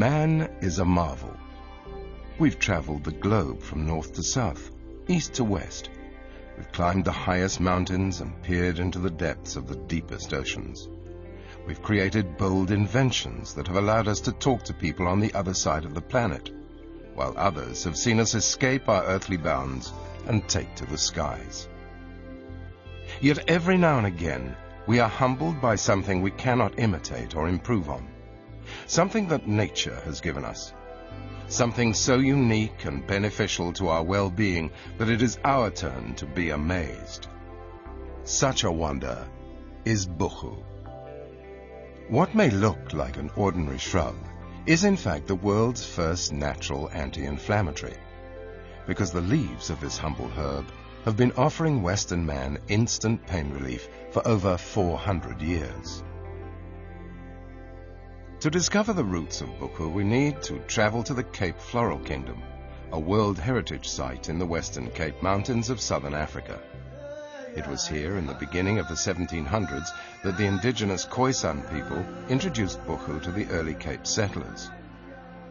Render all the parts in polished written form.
Man is a marvel. We've traveled the globe from north to south, east to west. We've climbed the highest mountains and peered into the depths of the deepest oceans. We've created bold inventions that have allowed us to talk to people on the other side of the planet, while others have seen us escape our earthly bounds and take to the skies. Yet every now and again, we are humbled by something we cannot imitate or improve on, something that nature has given us, something so unique and beneficial to our well-being that it is our turn to be amazed. Such a wonder is Buchu. What may look like an ordinary shrub is in fact the world's first natural anti-inflammatory, because the leaves of this humble herb have been offering Western man instant pain relief for over 400 years. To discover the roots of Buchu, we need to travel to the Cape Floral Kingdom, a World Heritage Site in the Western Cape Mountains of southern Africa. It was here in the beginning of the 1700s that the indigenous Khoisan people introduced Buchu to the early Cape settlers.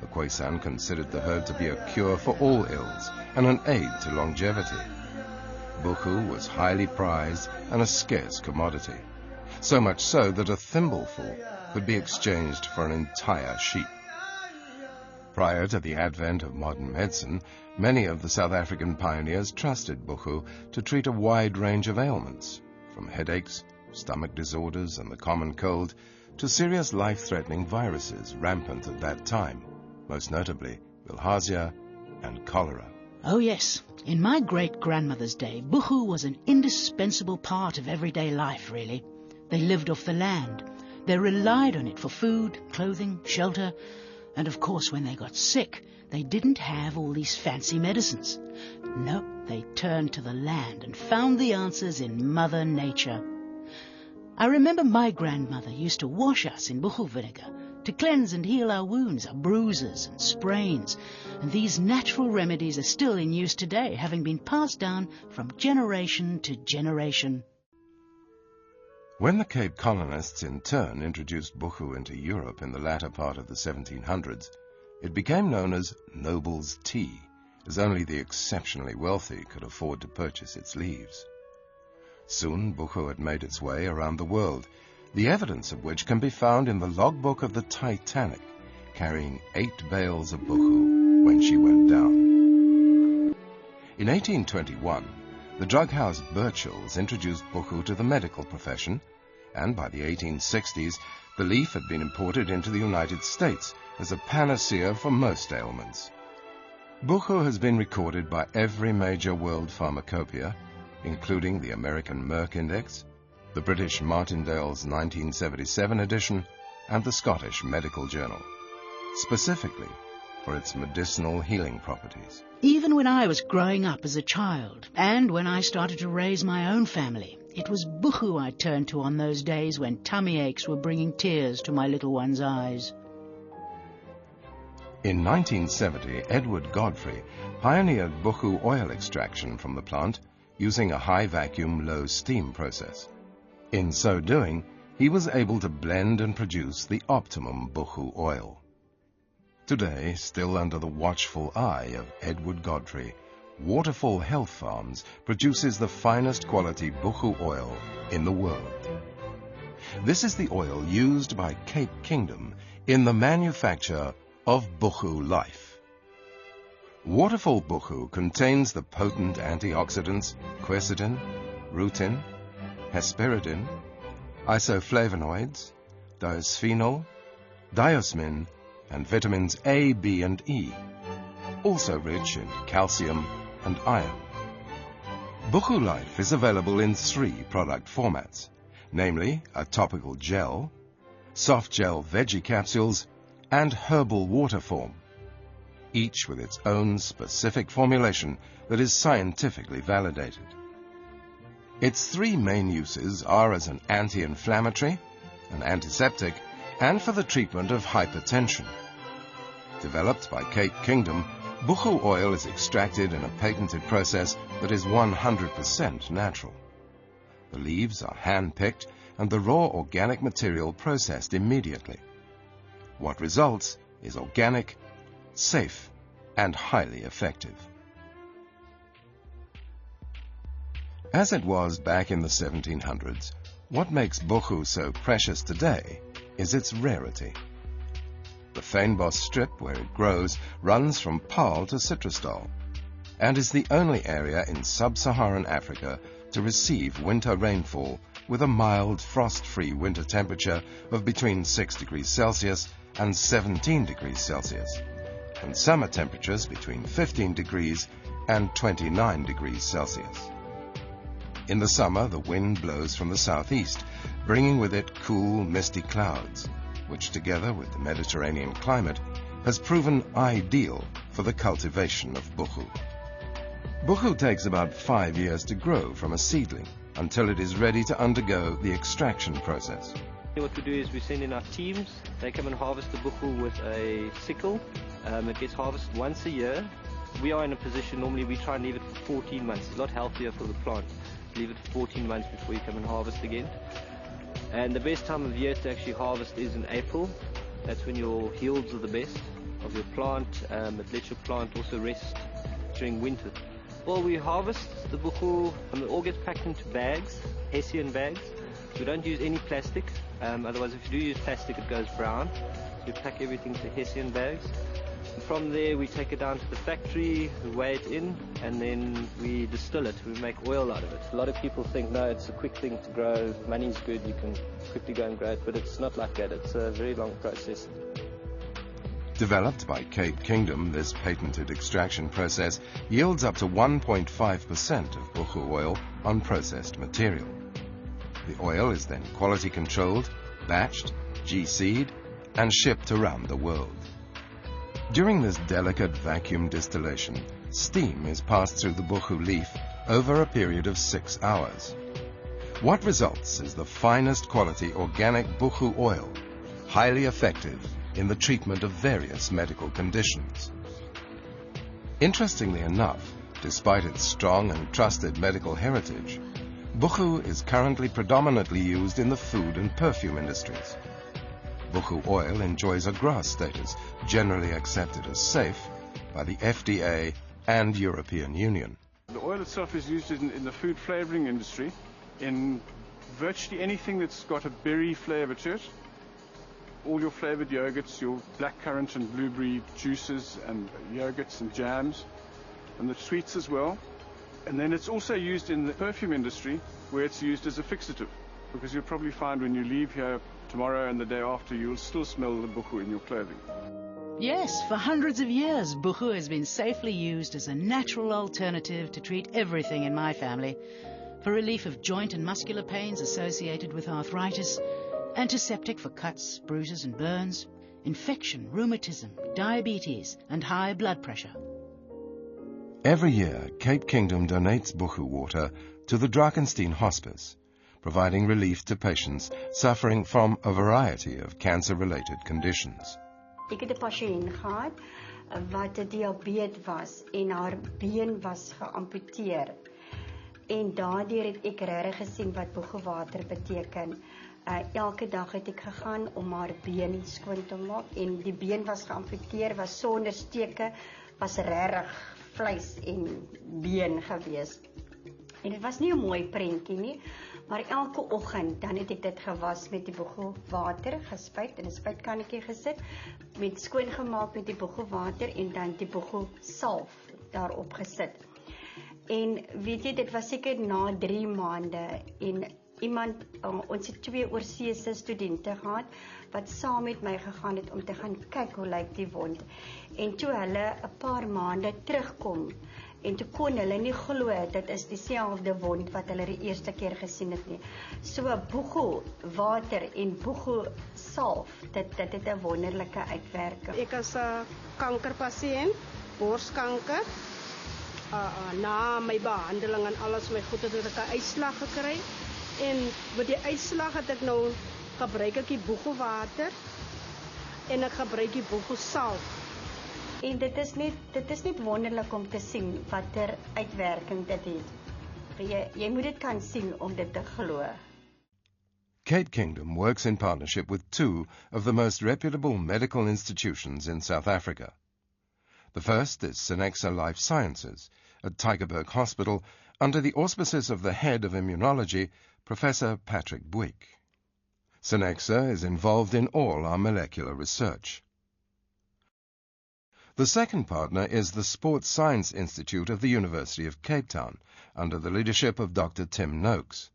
The Khoisan considered the herb to be a cure for all ills and an aid to longevity. Buchu was highly prized and a scarce commodity, so much so that a thimbleful could be exchanged for an entire sheep. Prior to the advent of modern medicine, many of the South African pioneers trusted Buchu to treat a wide range of ailments, from headaches, stomach disorders, and the common cold, to serious life-threatening viruses rampant at that time, most notably bilharzia and cholera. Oh yes, in my great-grandmother's day, Buchu was an indispensable part of everyday life, really. They lived off the land. They relied on it for food, clothing, shelter, and of course when they got sick, they didn't have all these fancy medicines. No, they turned to the land and found the answers in Mother Nature. I remember my grandmother used to wash us in Buchu vinegar to cleanse and heal our wounds, our bruises and sprains, and these natural remedies are still in use today, having been passed down from generation to generation. When the Cape colonists in turn introduced Buchu into Europe in the latter part of the 1700s, it became known as noble's tea, as only the exceptionally wealthy could afford to purchase its leaves. Soon Buchu had made its way around the world, the evidence of which can be found in the logbook of the Titanic, carrying 8 bales of Buchu when she went down. In 1821, the drug house Birchall's introduced Buchu to the medical profession, and by the 1860s, the leaf had been imported into the United States as a panacea for most ailments. Buchu has been recorded by every major world pharmacopoeia, including the American Merck Index, the British Martindale's 1977 edition, and the Scottish Medical Journal, specifically for its medicinal healing properties. Even when I was growing up as a child, and when I started to raise my own family, it was Buchu I turned to on those days when tummy aches were bringing tears to my little one's eyes. In 1970, Edward Godfrey pioneered Buchu oil extraction from the plant using a high-vacuum, low-steam process. In so doing, he was able to blend and produce the optimum Buchu oil. Today, still under the watchful eye of Edward Godfrey, Waterfall Health Farms produces the finest quality Buchu oil in the world. This is the oil used by Cape Kingdom in the manufacture of BuchuLife. Waterfall Buchu contains the potent antioxidants quercetin, rutin, hesperidin, isoflavonoids, disphenol, diosmin, and vitamins A, B, and E, also rich in calcium and iron. BuchuLife is available in 3 product formats, namely a topical gel, soft gel veggie capsules, and herbal water form, each with its own specific formulation that is scientifically validated. Its 3 main uses are as an anti-inflammatory, an antiseptic, and for the treatment of hypertension. Developed by Cape Kingdom, Buchu oil is extracted in a patented process that is 100% natural. The leaves are hand-picked and the raw organic material processed immediately. What results is organic, safe, and highly effective. As it was back in the 1700s, what makes Buchu so precious today is its rarity. The fynbos strip where it grows runs from Paarl to Citrusdal and is the only area in sub-Saharan Africa to receive winter rainfall with a mild frost-free winter temperature of between 6 degrees Celsius and 17 degrees Celsius, and summer temperatures between 15 degrees and 29 degrees Celsius. In the summer, the wind blows from the southeast, bringing with it cool, misty clouds, which together with the Mediterranean climate has proven ideal for the cultivation of Buchu. Buchu takes about 5 years to grow from a seedling until it is ready to undergo the extraction process. What we do is we send in our teams. They come and harvest the Buchu with a sickle. It gets harvested once a year. We are in a position, normally we try and leave it for 14 months. It's a lot healthier for the plant. Leave it for 14 months before you come and harvest again. And the best time of year to actually harvest is in April. That's when your yields are the best of your plant. It lets your plant also rest during winter. Well, we harvest the Buchu, and it all gets packed into bags, Hessian bags. We don't use any plastic, otherwise if you do use plastic it goes brown. So we pack everything to Hessian bags. And from there we take it down to the factory, we weigh it in, and then we distill it. We make oil out of it. A lot of people think, no, it's a quick thing to grow, money's good, you can quickly go and grow it, but it's not like that. It's a very long process. Developed by Cape Kingdom, this patented extraction process yields up to 1.5% of Buchu oil on processed material. The oil is then quality controlled, batched, GC'd, and shipped around the world. During this delicate vacuum distillation, steam is passed through the Buchu leaf over a period of 6 hours. What results is the finest quality organic Buchu oil, highly effective in the treatment of various medical conditions. Interestingly enough, despite its strong and trusted medical heritage, Buchu is currently predominantly used in the food and perfume industries. Buchu oil enjoys a GRAS status, generally accepted as safe by the FDA and European Union. The oil itself is used in the food flavoring industry, in virtually anything that's got a berry flavor to it. All your flavored yogurts, your blackcurrant and blueberry juices and yogurts and jams, and the sweets as well. And then it's also used in the perfume industry, where it's used as a fixative, because you'll probably find when you leave here tomorrow and the day after, you'll still smell the Buchu in your clothing. Yes, for hundreds of years, Buchu has been safely used as a natural alternative to treat everything in my family, for relief of joint and muscular pains associated with arthritis, antiseptic for cuts, bruises and burns, infection, rheumatism, diabetes and high blood pressure. Every year, Cape Kingdom donates Buchu water to the Drakenstein Hospice, providing relief to patients suffering from a variety of cancer-related conditions. Ek het 'n pasiënt gehad wat 'n diabetes was en haar been was geamputeer. En daardeur het ek regtig gesien wat Buchu water beteken. Elke dag het ek gegaan om haar been skoon te maak en die been was geamputeer, was sonder steke, was regtig vleis en been gewees. En dit was nie 'n mooi prentjie nie, maar elke oggend dan het ek dit gewas met die Buchu water, gespuit in 'n spuitkannetjie gesit, met skoon gemaak met die Buchu water en dan die Buchu salf daarop gesit. En weet jy, dit was seker na 3 maande en iemand, ons het 2 oorseese studente gehad wat saam met my gegaan het om te gaan kyk hoe lyk die wond. En toe hulle 'n paar maande terugkom en toe kon hulle nie glo dit is dieselfde wond wat hulle die eerste keer gesien het nie. So Buchu water en Buchu salf, dit het 'n wonderlike uitwerking. Ek is 'n kankerpasiënt, borskanker. Na my behandeling en alles my goed het ek 'n uitslag gekry. En met die uitslag het ek nou gebruik ek die Buchu water en ek gebruik die Buchu salf. En dit is net wonderlik om te sien watter uitwerking dit het. Jy moet dit kan sien om dit te glo. Cape Kingdom works in partnership with two of the most reputable medical institutions in South Africa. The first is Synexa Life Sciences at Tygerberg Hospital under the auspices of the head of immunology, Professor Patrick Buich. Synexa is involved in all our molecular research. The second partner is the Sports Science Institute of the University of Cape Town, under the leadership of Dr. Tim Noakes.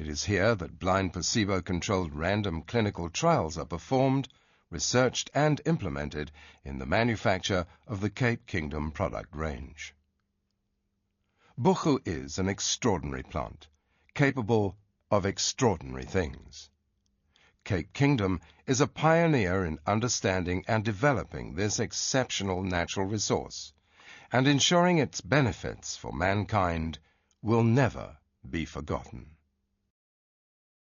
It is here that blind placebo-controlled random clinical trials are performed, researched and implemented in the manufacture of the Cape Kingdom product range. Buchu is an extraordinary plant, capable of extraordinary things. Cape Kingdom is a pioneer in understanding and developing this exceptional natural resource, and ensuring its benefits for mankind will never be forgotten.